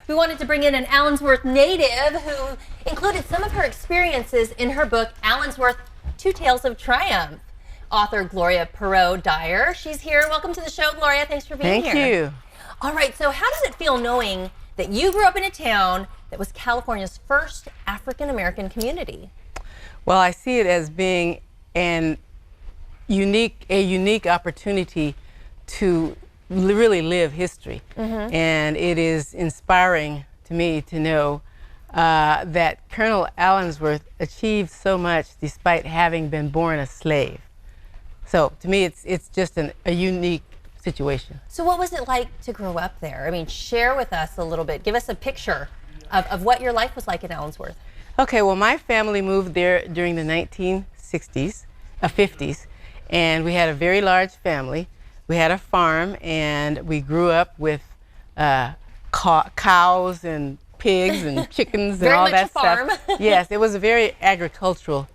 We wanted to bring in an Allensworth native who included some of her experiences in her book, Allensworth, Two Tales of Triumph. Author Gloria Piierrot-Dyer. She's here. Welcome to the show, Gloria. Thanks for being here. Thank you. All right, so how does it feel knowing that you grew up in a town that was California's first African-American community? Well, I see it as being a unique opportunity to really live history. And it is inspiring to me to know that Colonel Allensworth achieved so much despite having been born a slave. So to me, it's just a unique situation. So what was it like to grow up there? I mean, share with us a little bit. Give us a picture of what your life was like in Allensworth. Okay, well, my family moved there during the 1960s, 50s, and we had a very large family. We had a farm, and we grew up with cows and pigs and chickens and all that stuff. Yes, it was a very agricultural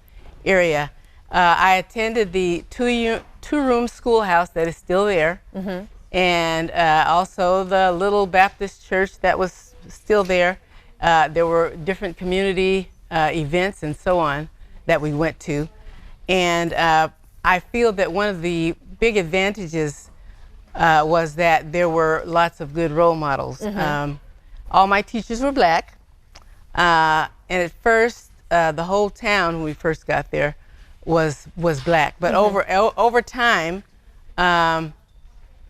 area. I attended the two-room schoolhouse that is still there, and also the little Baptist church that was still there. There were different community events and so on that we went to, and I feel that one of the big advantages was that there were lots of good role models. All my teachers were black, and at first the whole town when we first got there was black, but over time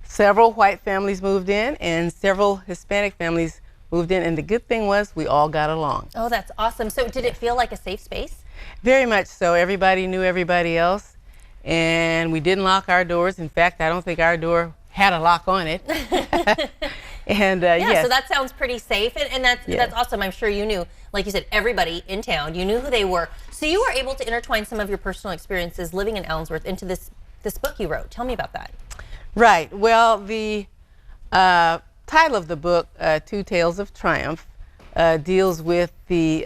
several white families moved in and several Hispanic families moved in, and the good thing was we all got along. Oh, that's awesome. So did it feel like a safe space? Very much so. Everybody knew everybody else, and we didn't lock our doors. In fact, I don't think our door had a lock on it. And yeah, yes. So that sounds pretty safe, and that's awesome. I'm sure you knew, like you said, everybody in town. You knew who they were. So you were able to intertwine some of your personal experiences living in Allensworth into this book you wrote. Tell me about that. Right. Well, the title of the book, Two Tales of Triumph, deals with the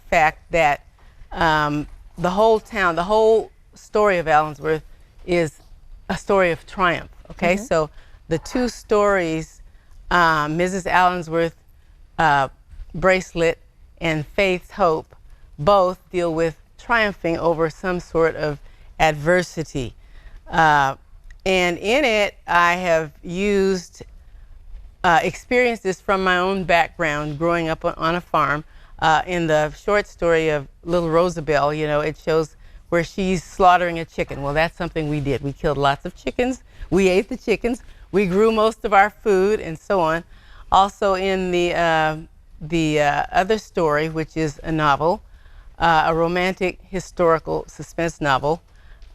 fact that the whole town, the whole story of Allensworth is a story of triumph. Okay, so the two stories, Mrs. Allensworth Bracelet and Faith's Hope, both deal with triumphing over some sort of adversity. And in it, I have used experiences from my own background growing up on a farm. In the short story of Little Rosabelle, you know, it shows where she's slaughtering a chicken. Well, that's something we did. We killed lots of chickens. We ate the chickens. We grew most of our food and so on. Also in the other story, which is a novel, a romantic historical suspense novel,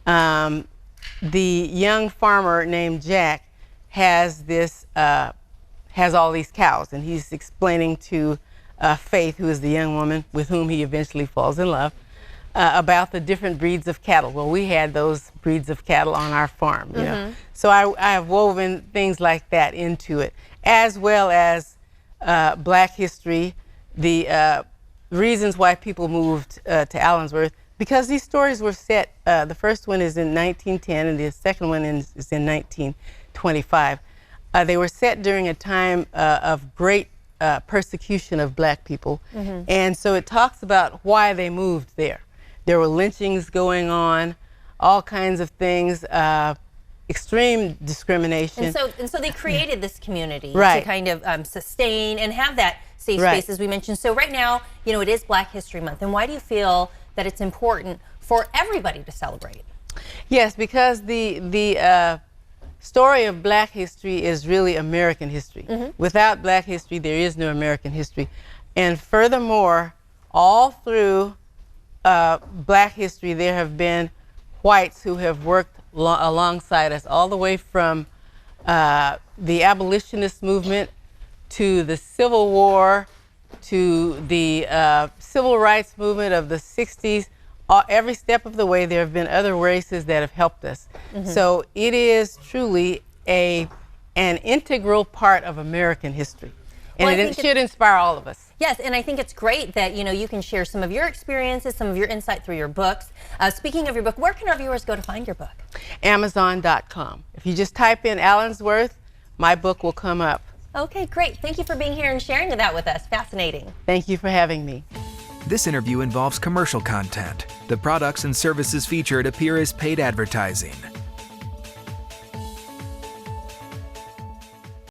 the young farmer named Jack has all these cows, and he's explaining to Faith, who is the young woman with whom he eventually falls in love, about the different breeds of cattle. Well, we had those breeds of cattle on our farm, you know. So I have woven things like that into it, as well as Black history, the reasons why people moved to Allensworth, because these stories were set, the first one is in 1910 and the second one is in 1925. They were set during a time of great persecution of Black people, and so it talks about why they moved there. There were lynchings going on, all kinds of things, extreme discrimination. And so they created this community to kind of sustain and have that safe space, as we mentioned. So right now, you know, it is Black History Month, and why do you feel that it's important for everybody to celebrate? Yes, because the story of Black history is really American history. Without Black history, there is no American history. And furthermore, all through Black history, there have been whites who have worked alongside us, all the way from the abolitionist movement to the Civil War to the civil rights movement of the 60s. Every step of the way, there have been other races that have helped us. So it is truly an integral part of American history. And it should inspire all of us. Yes, and I think it's great that, you know, you can share some of your experiences, some of your insight through your books. Speaking of your book, where can our viewers go to find your book? Amazon.com. If you just type in Allensworth, my book will come up. Okay, great. Thank you for being here and sharing that with us. Fascinating. Thank you for having me. This interview involves commercial content. The products and services featured appear as paid advertising.